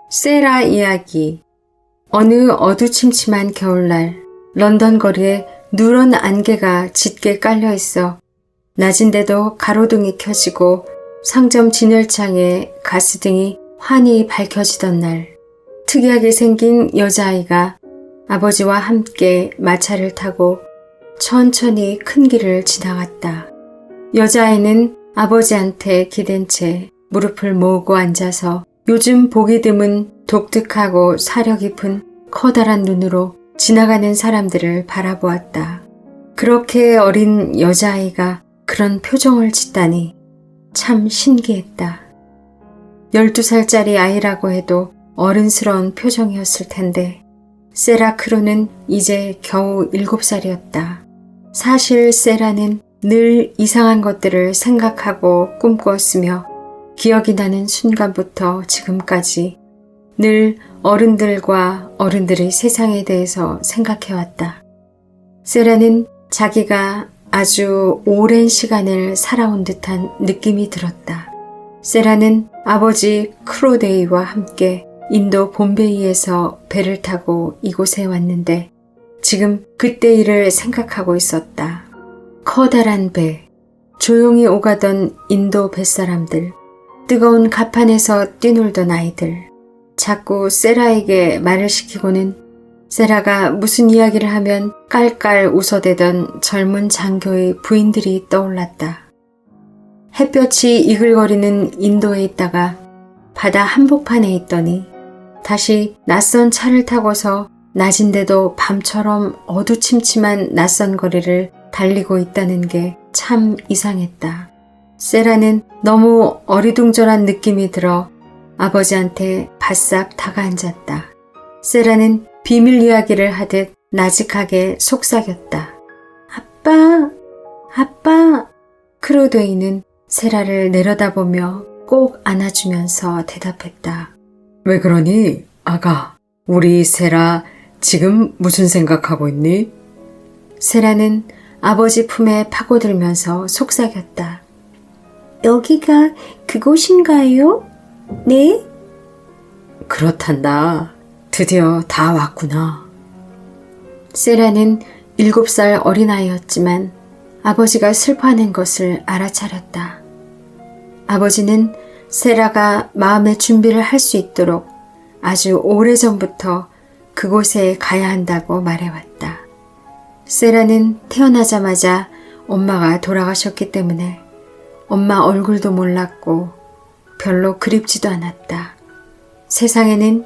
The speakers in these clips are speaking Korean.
세라 이야기. 어느 어두침침한 겨울날 런던 거리에 누런 안개가 짙게 깔려 있어 낮인데도 가로등이 켜지고 상점 진열창에 가스등이 환히 밝혀지던 날, 특이하게 생긴 여자아이가 아버지와 함께 마차를 타고 천천히 큰 길을 지나갔다. 여자아이는 아버지한테 기댄 채 무릎을 모으고 앉아서 요즘 보기 드문 독특하고 사려 깊은 커다란 눈으로 지나가는 사람들을 바라보았다. 그렇게 어린 여자아이가 그런 표정을 짓다니 참 신기했다. 12살짜리 아이라고 해도 어른스러운 표정이었을 텐데 세라 크루는 이제 겨우 7살이었다. 사실 세라는 늘 이상한 것들을 생각하고 꿈꾸었으며 기억이 나는 순간부터 지금까지 늘 어른들과 어른들의 세상에 대해서 생각해왔다. 세라는 자기가 아주 오랜 시간을 살아온 듯한 느낌이 들었다. 세라는 아버지 크루데이와 함께 인도 봄베이에서 배를 타고 이곳에 왔는데 지금 그때 일을 생각하고 있었다. 커다란 배, 조용히 오가던 인도 뱃사람들, 뜨거운 가판에서 뛰놀던 아이들, 자꾸 세라에게 말을 시키고는 세라가 무슨 이야기를 하면 깔깔 웃어대던 젊은 장교의 부인들이 떠올랐다. 햇볕이 이글거리는 인도에 있다가 바다 한복판에 있더니 다시 낯선 차를 타고서 낮인데도 밤처럼 어두침침한 낯선 거리를 달리고 있다는 게 참 이상했다. 세라는 너무 어리둥절한 느낌이 들어 아버지한테 바싹 다가앉았다. 세라는 비밀 이야기를 하듯 나직하게 속삭였다. 아빠, 아빠. 크루데이는 세라를 내려다보며 꼭 안아주면서 대답했다. 왜 그러니, 아가? 우리 세라 지금 무슨 생각하고 있니? 세라는 아버지 품에 파고들면서 속삭였다. 여기가 그곳인가요? 네? 그렇단다. 드디어 다 왔구나. 세라는 7살 어린아이였지만 아버지가 슬퍼하는 것을 알아차렸다. 아버지는 세라가 마음의 준비를 할 수 있도록 아주 오래전부터 그곳에 가야 한다고 말해왔다. 세라는 태어나자마자 엄마가 돌아가셨기 때문에 엄마 얼굴도 몰랐고 별로 그립지도 않았다. 세상에는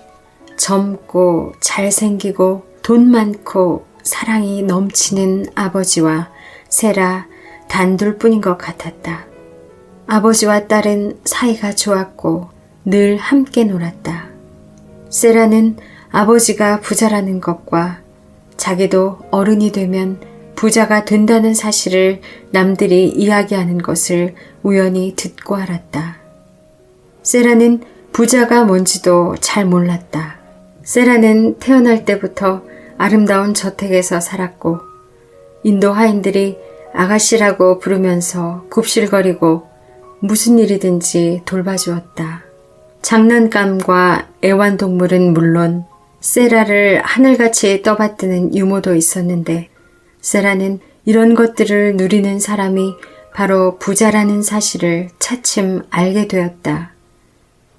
젊고 잘생기고 돈 많고 사랑이 넘치는 아버지와 세라 단둘뿐인 것 같았다. 아버지와 딸은 사이가 좋았고 늘 함께 놀았다. 세라는 아버지가 부자라는 것과 자기도 어른이 되면 부자가 된다는 사실을 남들이 이야기하는 것을 우연히 듣고 알았다. 세라는 부자가 뭔지도 잘 몰랐다. 세라는 태어날 때부터 아름다운 저택에서 살았고 인도 하인들이 아가씨라고 부르면서 굽실거리고 무슨 일이든지 돌봐주었다. 장난감과 애완동물은 물론 세라를 하늘같이 떠받드는 유모도 있었는데 세라는 이런 것들을 누리는 사람이 바로 부자라는 사실을 차츰 알게 되었다.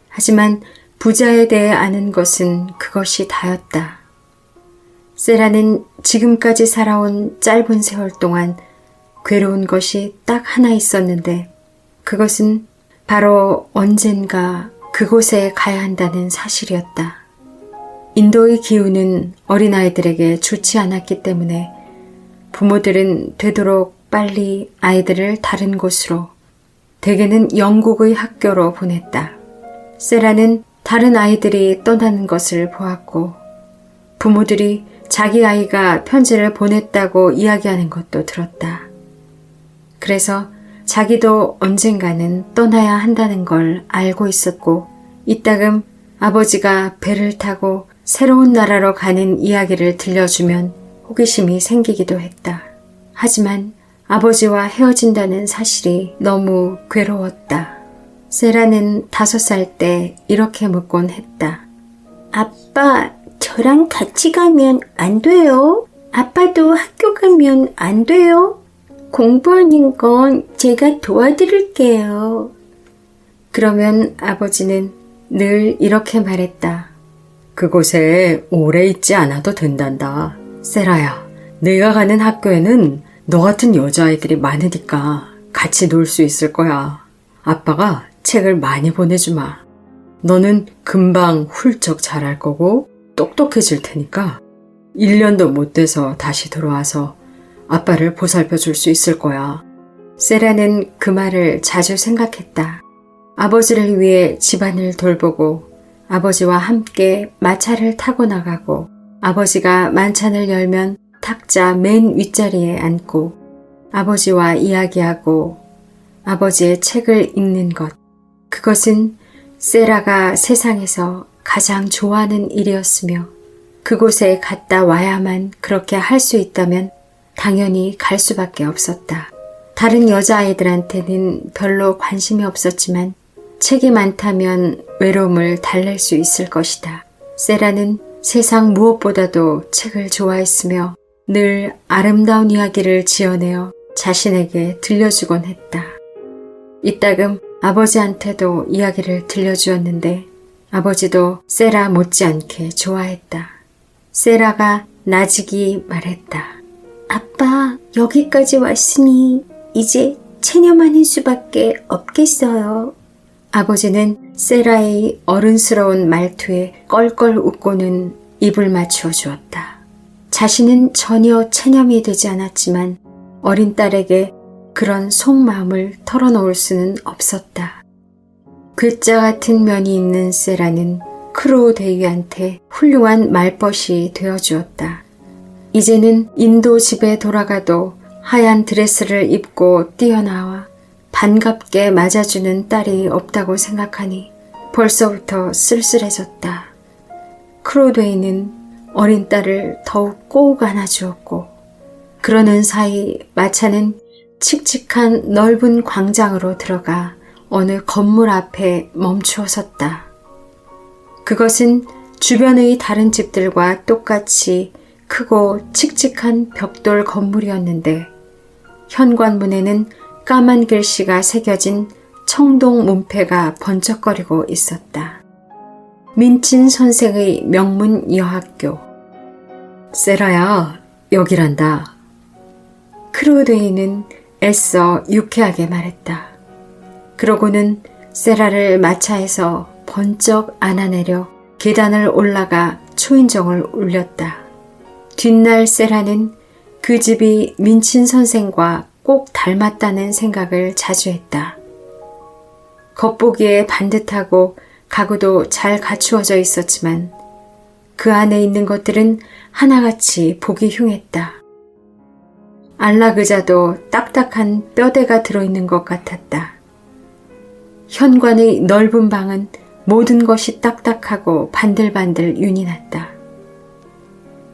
하지만 부자에 대해 아는 것은 그것이 다였다. 세라는 지금까지 살아온 짧은 세월 동안 괴로운 것이 딱 하나 있었는데 그것은 바로 언젠가 그곳에 가야 한다는 사실이었다. 인도의 기후는 어린아이들에게 좋지 않았기 때문에 부모들은 되도록 빨리 아이들을 다른 곳으로, 대개는 영국의 학교로 보냈다. 세라는 다른 아이들이 떠나는 것을 보았고 부모들이 자기 아이가 편지를 보냈다고 이야기하는 것도 들었다. 그래서 자기도 언젠가는 떠나야 한다는 걸 알고 있었고 이따금 아버지가 배를 타고 새로운 나라로 가는 이야기를 들려주면 호기심이 생기기도 했다. 하지만 아버지와 헤어진다는 사실이 너무 괴로웠다. 세라는 5살 때 이렇게 묻곤 했다. 아빠, 저랑 같이 가면 안 돼요? 아빠도 학교 가면 안 돼요? 공부하는 건 제가 도와드릴게요. 그러면 아버지는 늘 이렇게 말했다. 그곳에 오래 있지 않아도 된단다. 세라야, 내가 가는 학교에는 너 같은 여자아이들이 많으니까 같이 놀 수 있을 거야. 아빠가 책을 많이 보내주마. 너는 금방 훌쩍 자랄 거고 똑똑해질 테니까 1년도 못 돼서 다시 돌아와서 아빠를 보살펴 줄 수 있을 거야. 세라는 그 말을 자주 생각했다. 아버지를 위해 집안을 돌보고 아버지와 함께 마차를 타고 나가고 아버지가 만찬을 열면 탁자 맨 윗자리에 앉고 아버지와 이야기하고 아버지의 책을 읽는 것. 그것은 세라가 세상에서 가장 좋아하는 일이었으며 그곳에 갔다 와야만 그렇게 할 수 있다면 당연히 갈 수밖에 없었다. 다른 여자아이들한테는 별로 관심이 없었지만 책이 많다면 외로움을 달랠 수 있을 것이다. 세라는 세상 무엇보다도 책을 좋아했으며 늘 아름다운 이야기를 지어내어 자신에게 들려주곤 했다. 이따금 아버지한테도 이야기를 들려주었는데 아버지도 세라 못지않게 좋아했다. 세라가 나직이 말했다. 아빠, 여기까지 왔으니 이제 체념하는 수밖에 없겠어요. 아버지는 세라의 어른스러운 말투에 껄껄 웃고는 입을 맞추어 주었다. 자신은 전혀 체념이 되지 않았지만 어린 딸에게 그런 속마음을 털어놓을 수는 없었다. 괴짜 같은 면이 있는 세라는 크로데이한테 훌륭한 말벗이 되어주었다. 이제는 인도 집에 돌아가도 하얀 드레스를 입고 뛰어나와 반갑게 맞아주는 딸이 없다고 생각하니 벌써부터 쓸쓸해졌다. 크로데이는 어린 딸을 더욱 꼭 안아주었고 그러는 사이 마차는 칙칙한 넓은 광장으로 들어가 어느 건물 앞에 멈추어 섰다. 그것은 주변의 다른 집들과 똑같이 크고 칙칙한 벽돌 건물이었는데 현관문에는 까만 글씨가 새겨진 청동 문패가 번쩍거리고 있었다. 민친 선생의 명문 여학교. 세라야, 여기란다. 크로데이는 애써 유쾌하게 말했다. 그러고는 세라를 마차에서 번쩍 안아내려 계단을 올라가 초인종을 울렸다. 뒷날 세라는 그 집이 민친 선생과 꼭 닮았다는 생각을 자주 했다. 겉보기에 반듯하고 가구도 잘 갖추어져 있었지만 그 안에 있는 것들은 하나같이 보기 흉했다. 안락의자도 딱딱한 뼈대가 들어있는 것 같았다. 현관의 넓은 방은 모든 것이 딱딱하고 반들반들 윤이 났다.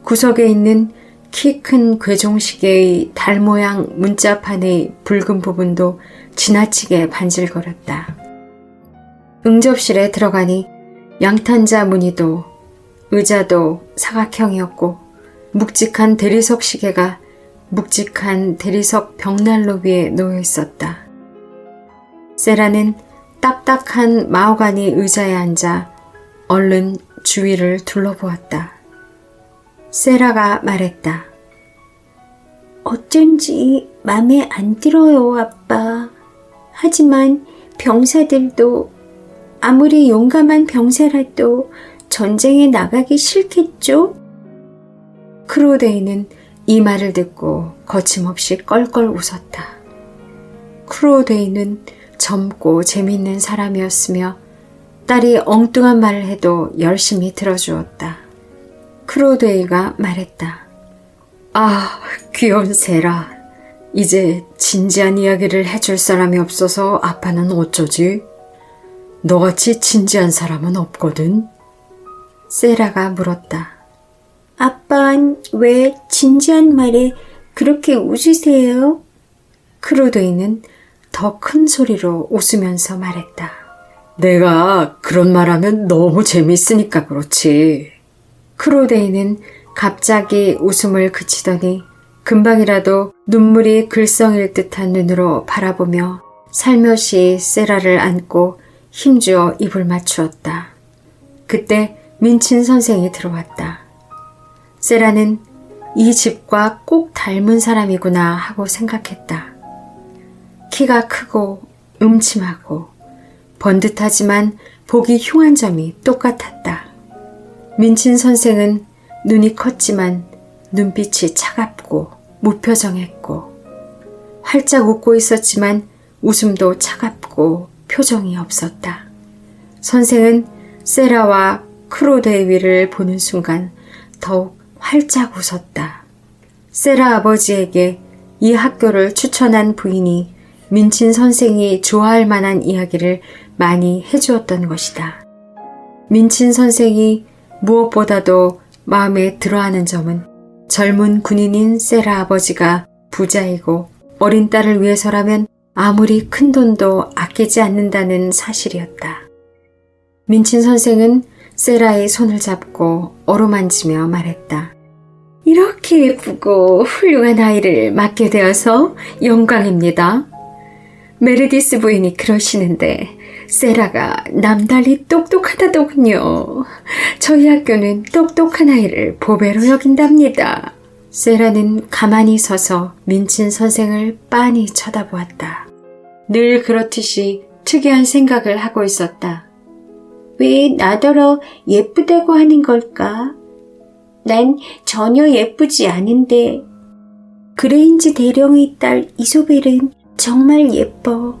구석에 있는 키 큰 괴종시계의 달 모양 문자판의 붉은 부분도 지나치게 반질거렸다. 응접실에 들어가니 양탄자 무늬도 의자도 사각형이었고 묵직한 대리석 시계가 묵직한 대리석 벽난로 위에 놓여 있었다. 세라는 딱딱한 마호가니 의자에 앉아 얼른 주위를 둘러보았다. 세라가 말했다. 어쩐지 맘에 안 들어요, 아빠. 하지만 병사들도 아무리 용감한 병사라도 전쟁에 나가기 싫겠죠? 크로데이는 이 말을 듣고 거침없이 껄껄 웃었다. 크로데이는 젊고 재미있는 사람이었으며 딸이 엉뚱한 말을 해도 열심히 들어주었다. 크로데이가 말했다. 아, 귀여운 세라. 이제 진지한 이야기를 해줄 사람이 없어서 아빠는 어쩌지? 너같이 진지한 사람은 없거든. 세라가 물었다. 아빤 왜 진지한 말에 그렇게 웃으세요? 크로데이는 더 큰 소리로 웃으면서 말했다. 내가 그런 말 하면 너무 재밌으니까 그렇지. 크로데이는 갑자기 웃음을 그치더니 금방이라도 눈물이 글썽일 듯한 눈으로 바라보며 살며시 세라를 안고 힘주어 입을 맞추었다. 그때 민친 선생이 들어왔다. 세라는 이 집과 꼭 닮은 사람이구나 하고 생각했다. 키가 크고 음침하고 번듯하지만 보기 흉한 점이 똑같았다. 민친 선생은 눈이 컸지만 눈빛이 차갑고 무표정했고 활짝 웃고 있었지만 웃음도 차갑고 표정이 없었다. 선생은 세라와 크로데위를 보는 순간 더욱 활짝 웃었다. 세라 아버지에게 이 학교를 추천한 부인이 민친 선생이 좋아할 만한 이야기를 많이 해주었던 것이다. 민친 선생이 무엇보다도 마음에 들어하는 점은 젊은 군인인 세라 아버지가 부자이고 어린 딸을 위해서라면 아무리 큰 돈도 아끼지 않는다는 사실이었다. 민친 선생은 세라의 손을 잡고 어루만지며 말했다. 이렇게 예쁘고 훌륭한 아이를 맡게 되어서 영광입니다. 메르디스 부인이 그러시는데 세라가 남달리 똑똑하다더군요. 저희 학교는 똑똑한 아이를 보배로 여긴답니다. 세라는 가만히 서서 민친 선생을 빤히 쳐다보았다. 늘 그렇듯이 특이한 생각을 하고 있었다. 왜 나더러 예쁘다고 하는 걸까? 난 전혀 예쁘지 않은데. 그레인지 대령의 딸 이소벨은 정말 예뻐.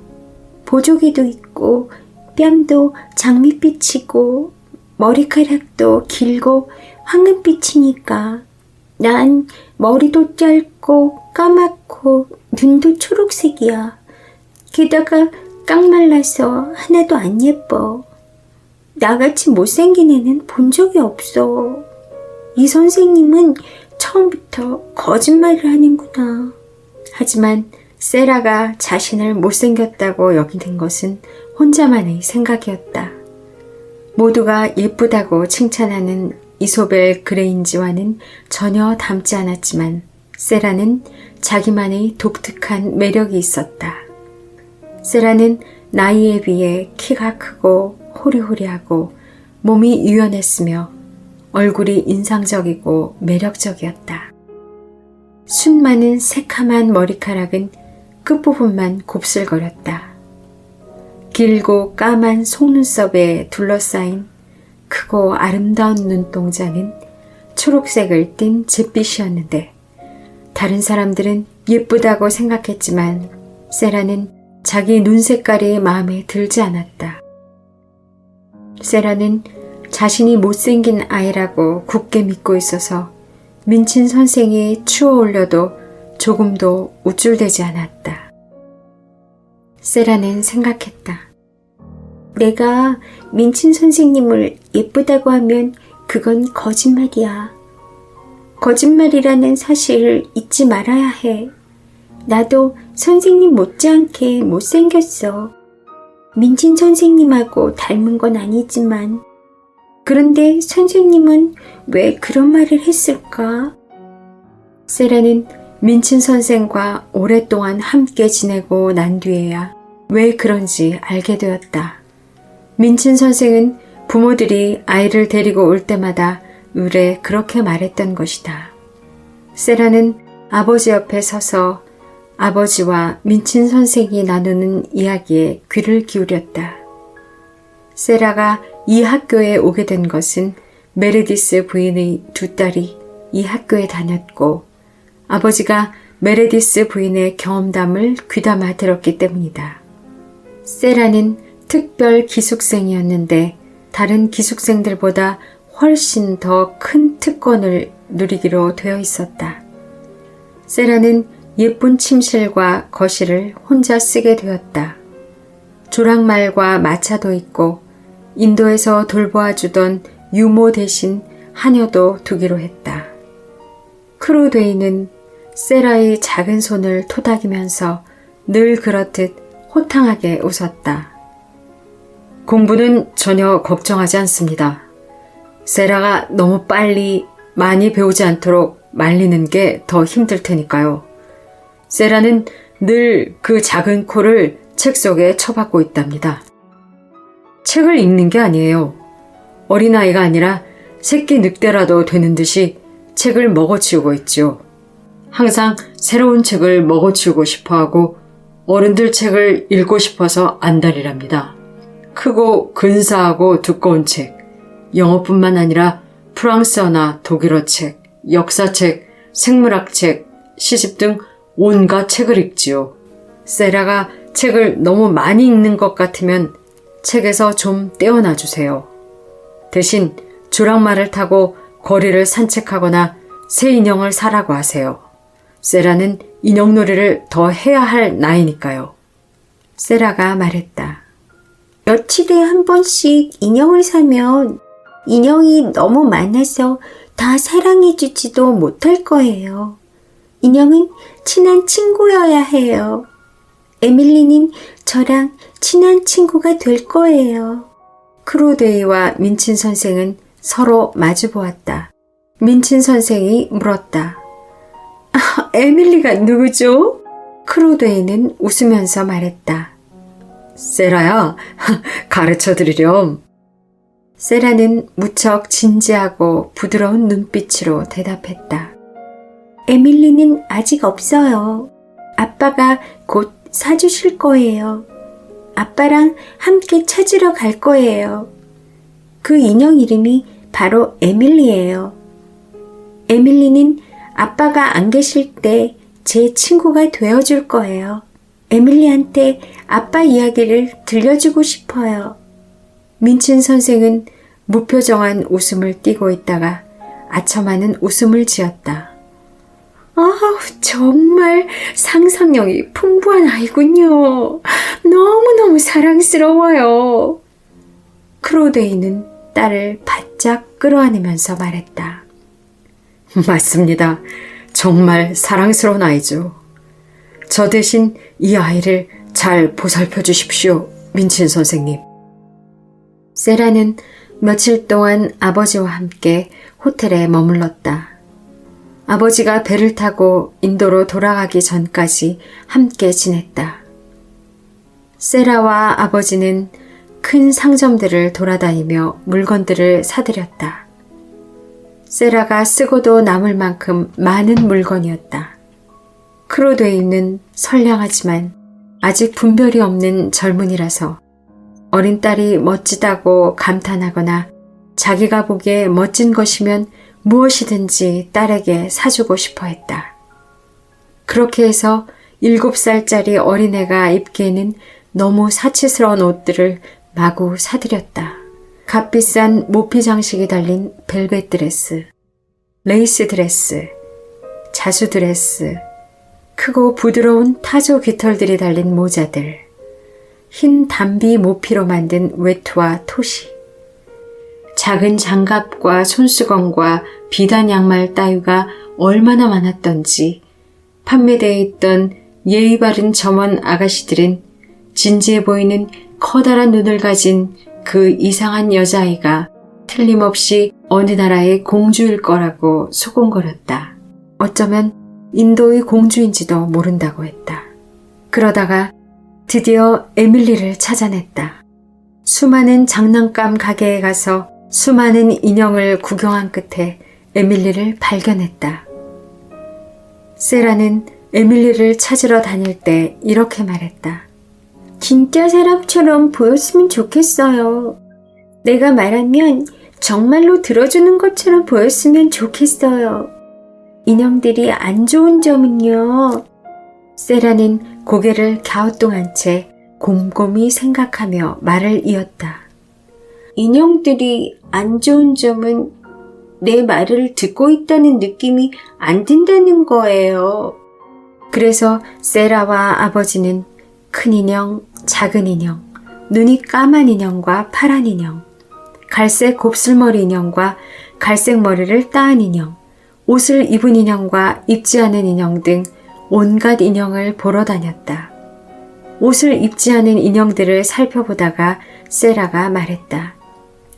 보조개도 있고 뺨도 장밋빛이고 머리카락도 길고 황금빛이니까 난 머리도 짧고 까맣고 눈도 초록색이야. 게다가 깡말라서 하나도 안 예뻐. 나같이 못생긴 애는 본 적이 없어. 이 선생님은 처음부터 거짓말을 하는구나. 하지만 세라가 자신을 못생겼다고 여기는 것은 혼자만의 생각이었다. 모두가 예쁘다고 칭찬하는 이소벨 그레인지와는 전혀 닮지 않았지만 세라는 자기만의 독특한 매력이 있었다. 세라는 나이에 비해 키가 크고 호리호리하고 몸이 유연했으며 얼굴이 인상적이고 매력적이었다. 숱 많은 새카만 머리카락은 끝부분만 곱슬거렸다. 길고 까만 속눈썹에 둘러싸인 크고 아름다운 눈동자는 초록색을 띤 잿빛이었는데 다른 사람들은 예쁘다고 생각했지만 세라는 자기 눈 색깔이 마음에 들지 않았다. 세라는 자신이 못생긴 아이라고 굳게 믿고 있어서 민친 선생이 추워 올려도 조금도 우쭐대지 않았다. 세라는 생각했다. 내가 민친 선생님을 예쁘다고 하면 그건 거짓말이야. 거짓말이라는 사실을 잊지 말아야 해. 나도 선생님 못지않게 못생겼어. 민친 선생님하고 닮은 건 아니지만. 그런데 선생님은 왜 그런 말을 했을까? 세라는 민친 선생과 오랫동안 함께 지내고 난 뒤에야 왜 그런지 알게 되었다. 민친 선생은 부모들이 아이를 데리고 올 때마다 의뢰 그렇게 말했던 것이다. 세라는 아버지 옆에 서서 아버지와 민친 선생이 나누는 이야기에 귀를 기울였다. 세라가 이 학교에 오게 된 것은 메르디스 부인의 두 딸이 이 학교에 다녔고 아버지가 메르디스 부인의 경험담을 귀담아 들었기 때문이다. 세라는 특별 기숙생이었는데 다른 기숙생들보다 훨씬 더 큰 특권을 누리기로 되어 있었다. 세라는 예쁜 침실과 거실을 혼자 쓰게 되었다. 조랑말과 마차도 있고 인도에서 돌보아주던 유모 대신 하녀도 두기로 했다. 크로데이는 세라의 작은 손을 토닥이면서 늘 그렇듯 호탕하게 웃었다. 공부는 전혀 걱정하지 않습니다. 세라가 너무 빨리 많이 배우지 않도록 말리는 게 더 힘들 테니까요. 세라는 늘 그 작은 코를 책 속에 쳐박고 있답니다. 책을 읽는 게 아니에요. 어린아이가 아니라 새끼 늑대라도 되는 듯이 책을 먹어치우고 있지요. 항상 새로운 책을 먹어치우고 싶어하고 어른들 책을 읽고 싶어서 안달이랍니다. 크고 근사하고 두꺼운 책, 영어뿐만 아니라 프랑스어나 독일어 책, 역사책, 생물학책, 시집 등 온갖 책을 읽지요. 세라가 책을 너무 많이 읽는 것 같으면 책에서 좀 떼어놔 주세요. 대신 조랑말을 타고 거리를 산책하거나 새 인형을 사라고 하세요. 세라는 인형놀이를 더 해야 할 나이니까요. 세라가 말했다. 며칠에 한 번씩 인형을 사면 인형이 너무 많아서 다 사랑해주지도 못할 거예요. 인형은 친한 친구여야 해요. 에밀리는 저랑 친한 친구가 될 거예요. 크로데이와 민친 선생은 서로 마주 보았다. 민친 선생이 물었다. 에밀리가 누구죠? 크로데이는 웃으면서 말했다. 세라야, 가르쳐 드리렴. 세라는 무척 진지하고 부드러운 눈빛으로 대답했다. 에밀리는 아직 없어요. 아빠가 곧 사주실 거예요. 아빠랑 함께 찾으러 갈 거예요. 그 인형 이름이 바로 에밀리예요. 에밀리는 아빠가 안 계실 때 제 친구가 되어줄 거예요. 에밀리한테 아빠 이야기를 들려주고 싶어요. 민친 선생은 무표정한 웃음을 띠고 있다가 아첨하는 웃음을 지었다. 정말 상상력이 풍부한 아이군요. 너무너무 사랑스러워요. 크로데이는 딸을 바짝 끌어안으면서 말했다. 맞습니다. 정말 사랑스러운 아이죠. 저 대신 이 아이를 잘 보살펴 주십시오, 민친 선생님. 세라는 며칠 동안 아버지와 함께 호텔에 머물렀다. 아버지가 배를 타고 인도로 돌아가기 전까지 함께 지냈다. 세라와 아버지는 큰 상점들을 돌아다니며 물건들을 사들였다. 세라가 쓰고도 남을 만큼 많은 물건이었다. 크로데이는 선량하지만 아직 분별이 없는 젊은이라서 어린 딸이 멋지다고 감탄하거나 자기가 보기에 멋진 것이면 무엇이든지 딸에게 사주고 싶어 했다. 그렇게 해서 7살짜리 어린애가 입기에는 너무 사치스러운 옷들을 마구 사들였다. 값비싼 모피 장식이 달린 벨벳 드레스, 레이스 드레스, 자수 드레스, 크고 부드러운 타조 깃털들이 달린 모자들, 흰 담비 모피로 만든 외투와 토시, 작은 장갑과 손수건과 비단 양말 따위가 얼마나 많았던지 판매되어 있던 예의 바른 점원 아가씨들은 진지해 보이는 커다란 눈을 가진 그 이상한 여자아이가 틀림없이 어느 나라의 공주일 거라고 소곤거렸다. 어쩌면 인도의 공주인지도 모른다고 했다. 그러다가 드디어 에밀리를 찾아냈다. 수많은 장난감 가게에 가서 수많은 인형을 구경한 끝에 에밀리를 발견했다. 세라는 에밀리를 찾으러 다닐 때 이렇게 말했다. 진짜 사람처럼 보였으면 좋겠어요. 내가 말하면 정말로 들어주는 것처럼 보였으면 좋겠어요. 인형들이 안 좋은 점은요. 세라는 고개를 갸우뚱한 채 곰곰이 생각하며 말을 이었다. 인형들이 안 좋은 점은 내 말을 듣고 있다는 느낌이 안 든다는 거예요. 그래서 세라와 아버지는 큰 인형, 작은 인형, 눈이 까만 인형과 파란 인형, 갈색 곱슬머리 인형과 갈색 머리를 따은 인형, 옷을 입은 인형과 입지 않은 인형 등 온갖 인형을 보러 다녔다. 옷을 입지 않은 인형들을 살펴보다가 세라가 말했다.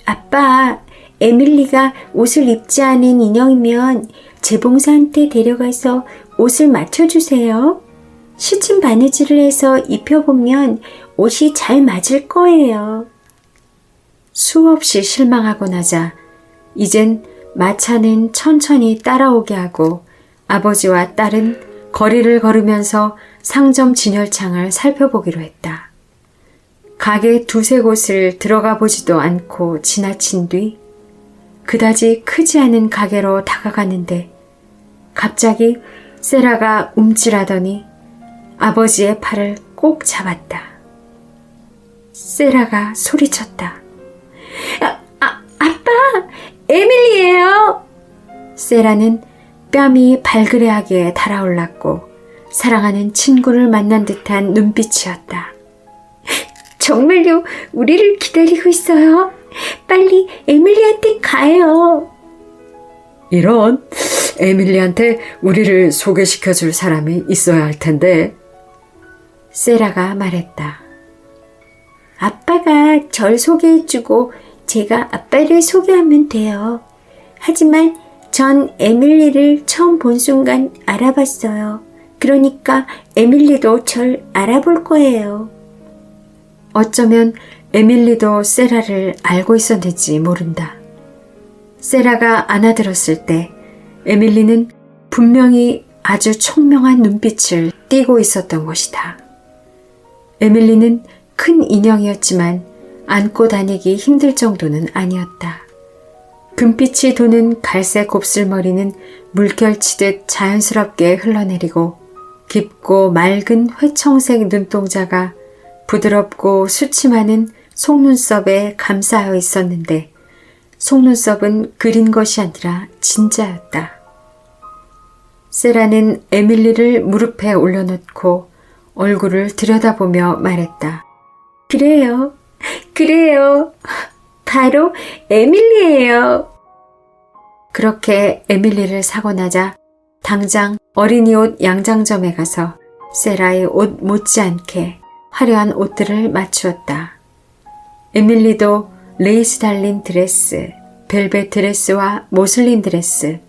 아빠, 에밀리가 옷을 입지 않은 인형이면 재봉사한테 데려가서 옷을 맞춰주세요. 시친 바느질을 해서 입혀보면 옷이 잘 맞을 거예요. 수없이 실망하고 나자 이젠 마차는 천천히 따라오게 하고 아버지와 딸은 거리를 걸으면서 상점 진열창을 살펴보기로 했다. 가게 두세 곳을 들어가 보지도 않고 지나친 뒤 그다지 크지 않은 가게로 다가가는데 갑자기 세라가 움찔하더니 아버지의 팔을 꼭 잡았다. 세라가 소리쳤다. 아빠, 에밀리예요. 세라는 뺨이 발그레하게 달아올랐고 사랑하는 친구를 만난 듯한 눈빛이었다. 정말요, 우리를 기다리고 있어요. 빨리 에밀리한테 가요. 이런, 에밀리한테 우리를 소개시켜 줄 사람이 있어야 할 텐데. 세라가 말했다. 아빠가 절 소개해주고 제가 아빠를 소개하면 돼요. 하지만 전 에밀리를 처음 본 순간 알아봤어요. 그러니까 에밀리도 절 알아볼 거예요. 어쩌면 에밀리도 세라를 알고 있었는지 모른다. 세라가 안아들었을 때 에밀리는 분명히 아주 총명한 눈빛을 띠고 있었던 것이다. 에밀리는 큰 인형이었지만 안고 다니기 힘들 정도는 아니었다. 금빛이 도는 갈색 곱슬머리는 물결치듯 자연스럽게 흘러내리고 깊고 맑은 회청색 눈동자가 부드럽고 수침하는 속눈썹에 감싸여 있었는데 속눈썹은 그린 것이 아니라 진짜였다. 세라는 에밀리를 무릎에 올려놓고 얼굴을 들여다보며 말했다. 그래요. 바로 에밀리예요. 그렇게 에밀리를 사고 나자 당장 어린이 옷 양장점에 가서 세라의 옷 못지않게 화려한 옷들을 맞추었다. 에밀리도 레이스 달린 드레스, 벨벳 드레스와 모슬린 드레스,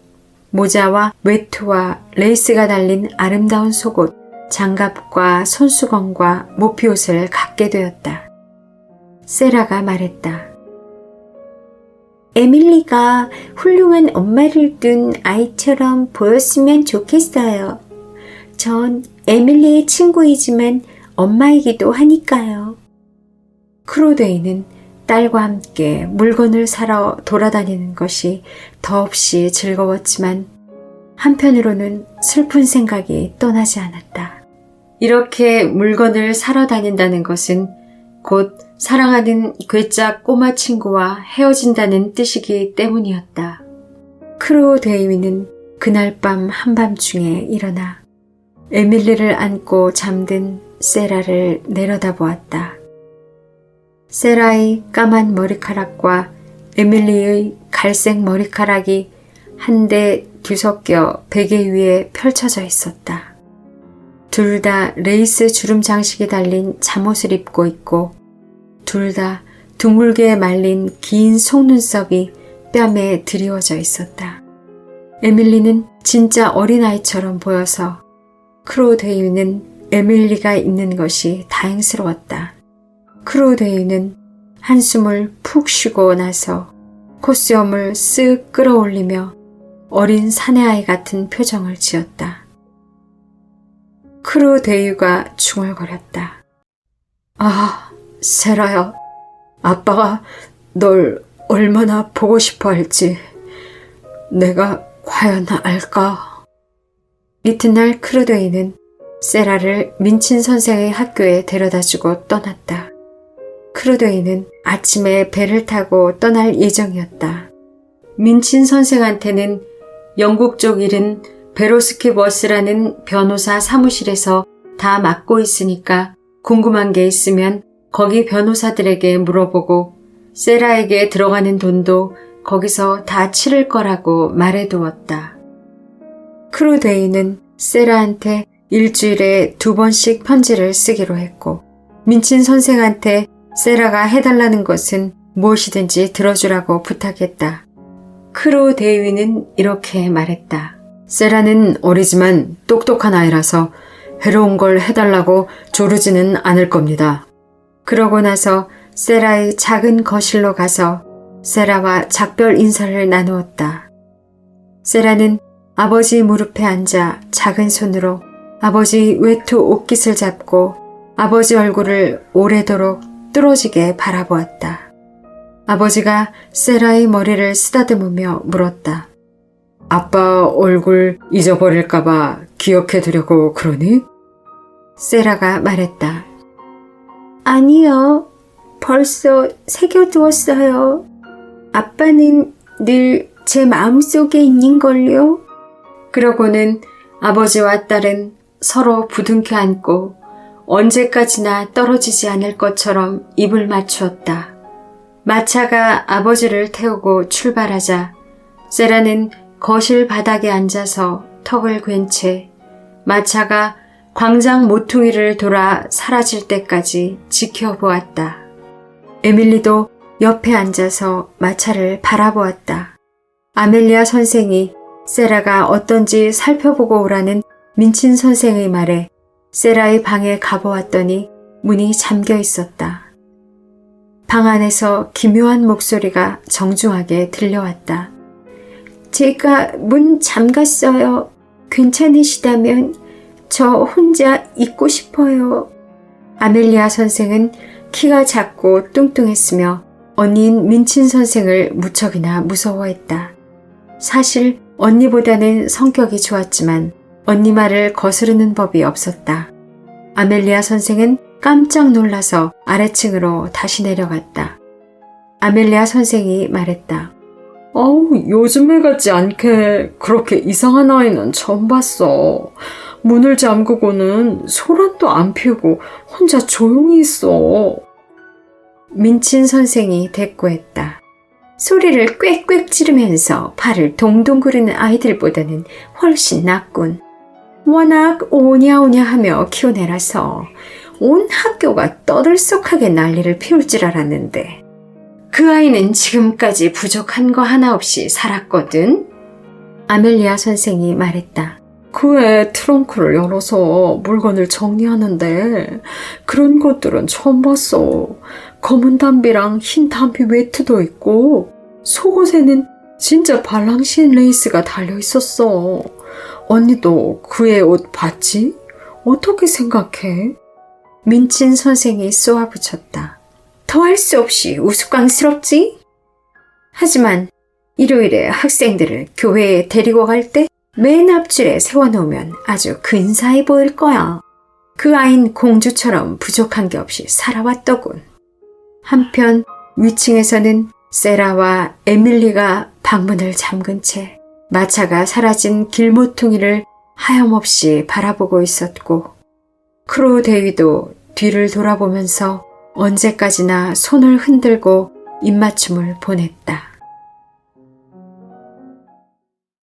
모자와 외투와 레이스가 달린 아름다운 속옷, 장갑과 손수건과 모피옷을 갖게 되었다. 세라가 말했다. 에밀리가 훌륭한 엄마를 둔 아이처럼 보였으면 좋겠어요. 전 에밀리의 친구이지만 엄마이기도 하니까요. 크로데이는 딸과 함께 물건을 사러 돌아다니는 것이 더없이 즐거웠지만 한편으로는 슬픈 생각이 떠나지 않았다. 이렇게 물건을 사러 다닌다는 것은 곧 사랑하는 괴짝 꼬마 친구와 헤어진다는 뜻이기 때문이었다. 크로데이는 그날 밤 한밤중에 일어나 에밀리를 안고 잠든 세라를 내려다보았다. 세라의 까만 머리카락과 에밀리의 갈색 머리카락이 한데 뒤섞여 베개 위에 펼쳐져 있었다. 둘 다 레이스 주름 장식이 달린 잠옷을 입고 있고 둘 다 둥글게 말린 긴 속눈썹이 뺨에 드리워져 있었다. 에밀리는 진짜 어린아이처럼 보여서 크로데이는 에밀리가 있는 것이 다행스러웠다. 크로데이는 한숨을 푹 쉬고 나서 콧수염을 쓱 끌어올리며 어린 사내아이 같은 표정을 지었다. 크로데이가 중얼거렸다. 아, 세라야, 아빠가 널 얼마나 보고 싶어 할지 내가 과연 알까? 이튿날 크로데이는 세라를 민친 선생의 학교에 데려다주고 떠났다. 크로데이는 아침에 배를 타고 떠날 예정이었다. 민친 선생한테는 영국 쪽 일은 베로스키 버스라는 변호사 사무실에서 다 맡고 있으니까 궁금한 게 있으면 거기 변호사들에게 물어보고 세라에게 들어가는 돈도 거기서 다 치를 거라고 말해두었다. 크로데이는 세라한테 일주일에 2번씩 편지를 쓰기로 했고 민친 선생한테 세라가 해달라는 것은 무엇이든지 들어주라고 부탁했다. 크로 대위는 이렇게 말했다. 세라는 어리지만 똑똑한 아이라서 해로운 걸 해달라고 조르지는 않을 겁니다. 그러고 나서 세라의 작은 거실로 가서 세라와 작별 인사를 나누었다. 세라는 아버지 무릎에 앉아 작은 손으로 아버지 외투 옷깃을 잡고 아버지 얼굴을 오래도록 뚫어지게 바라보았다. 아버지가 세라의 머리를 쓰다듬으며 물었다. 아빠 얼굴 잊어버릴까봐 기억해두려고 그러니? 세라가 말했다. 아니요. 벌써 새겨두었어요. 아빠는 늘 제 마음속에 있는걸요. 그러고는 아버지와 딸은 서로 부둥켜 안고 언제까지나 떨어지지 않을 것처럼 입을 맞추었다. 마차가 아버지를 태우고 출발하자 세라는 거실 바닥에 앉아서 턱을 괜 채 마차가 광장 모퉁이를 돌아 사라질 때까지 지켜보았다. 에밀리도 옆에 앉아서 마차를 바라보았다. 아멜리아 선생이 세라가 어떤지 살펴보고 오라는 민친 선생의 말에 세라의 방에 가보았더니 문이 잠겨 있었다. 방 안에서 기묘한 목소리가 정중하게 들려왔다. 제가 문 잠갔어요. 괜찮으시다면 저 혼자 있고 싶어요. 아멜리아 선생은 키가 작고 뚱뚱했으며 언니인 민친 선생을 무척이나 무서워했다. 사실 언니보다는 성격이 좋았지만 언니 말을 거스르는 법이 없었다. 아멜리아 선생은 깜짝 놀라서 아래층으로 다시 내려갔다. 아멜리아 선생이 말했다. 요즘에 같지 않게 그렇게 이상한 아이는 처음 봤어. 문을 잠그고는 소란도 안 피우고 혼자 조용히 있어. 민친 선생이 대꾸했다. 소리를 꽥꽥 지르면서 발을 동동 구르는 아이들보다는 훨씬 낫군. 워낙 오냐오냐 하며 키워내라서 온 학교가 떠들썩하게 난리를 피울 줄 알았는데 그 아이는 지금까지 부족한 거 하나 없이 살았거든. 아멜리아 선생이 말했다. 그 애 트렁크를 열어서 물건을 정리하는데 그런 것들은 처음 봤어. 검은 담비랑 흰 담비 외투도 있고 속옷에는 진짜 발랑신 레이스가 달려 있었어. 언니도 그 애 옷 봤지? 어떻게 생각해? 민친 선생이 쏘아붙였다. 더할 수 없이 우스꽝스럽지? 하지만 일요일에 학생들을 교회에 데리고 갈 때 맨 앞줄에 세워놓으면 아주 근사해 보일 거야. 그 아인 공주처럼 부족한 게 없이 살아왔더군. 한편 위층에서는 세라와 에밀리가 방문을 잠근 채 마차가 사라진 길모퉁이를 하염없이 바라보고 있었고 크로 대위도 뒤를 돌아보면서 언제까지나 손을 흔들고 입맞춤을 보냈다.